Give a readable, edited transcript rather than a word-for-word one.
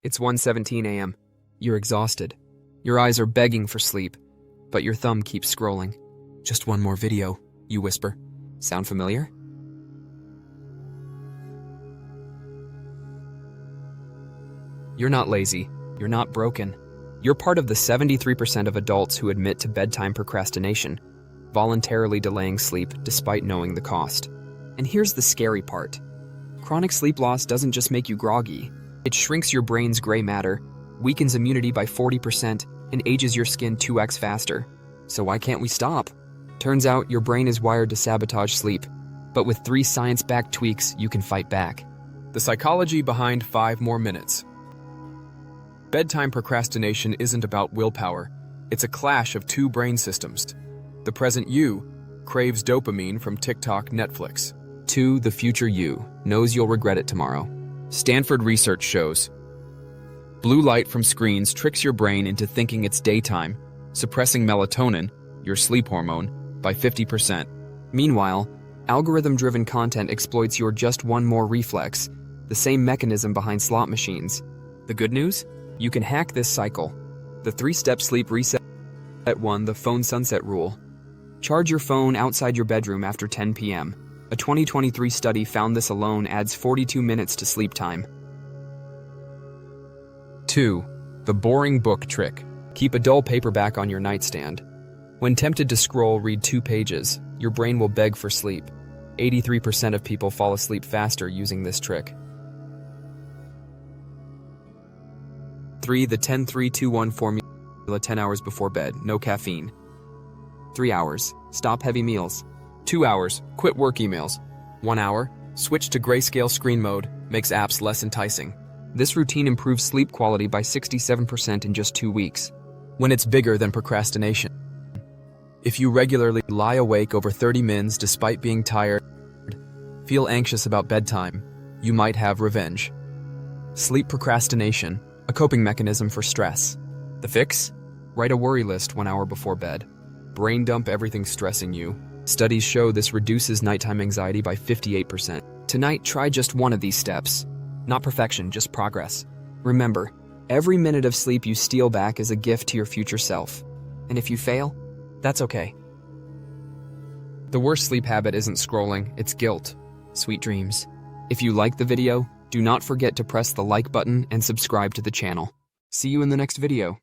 It's 1:17 a.m. You're exhausted. Your eyes are begging for sleep, but your thumb keeps scrolling. Just one more video, you whisper. Sound familiar? You're not lazy. You're not broken. You're part of the 73% of adults who admit to bedtime procrastination, voluntarily delaying sleep despite knowing the cost. And here's the scary part. Chronic sleep loss doesn't just make you groggy. It shrinks your brain's gray matter, weakens immunity by 40%, and ages your skin 2x faster. So why can't we stop? Turns out your brain is wired to sabotage sleep, but with 3 science-backed tweaks, you can fight back. The psychology behind 5 more minutes. Bedtime procrastination isn't about willpower. It's a clash of 2 brain systems. The present you craves dopamine from TikTok, Netflix. 2. The future you knows you'll regret it tomorrow. Stanford research shows blue light from screens tricks your brain into thinking it's daytime, suppressing melatonin, your sleep hormone, by 50%. Meanwhile, algorithm-driven content exploits your just one more reflex, the same mechanism behind slot machines. The good news? You can hack this cycle. The 3-step sleep reset. 1. The phone sunset rule. Charge your phone outside your bedroom after 10 p.m. A 2023 study found this alone adds 42 minutes to sleep time. 2. The boring book trick. Keep a dull paperback on your nightstand. When tempted to scroll, read 2 pages. Your brain will beg for sleep. 83% of people fall asleep faster using this trick. 3. The 10-3-2-1 formula. 10 hours before bed, no caffeine. 3 hours, stop heavy meals. 2 hours, quit work emails. 1 hour, switch to grayscale screen mode, makes apps less enticing. This routine improves sleep quality by 67% in just 2 weeks. When it's bigger than procrastination. If you regularly lie awake over 30 minutes despite being tired, feel anxious about bedtime, you might have revenge. Sleep procrastination, a coping mechanism for stress. The fix? Write a worry list 1 hour before bed. Brain dump everything stressing you. Studies show this reduces nighttime anxiety by 58%. Tonight, try just one of these steps. Not perfection, just progress. Remember, every minute of sleep you steal back is a gift to your future self. And if you fail, that's okay. The worst sleep habit isn't scrolling, it's guilt. Sweet dreams. If you like the video, do not forget to press the like button and subscribe to the channel. See you in the next video.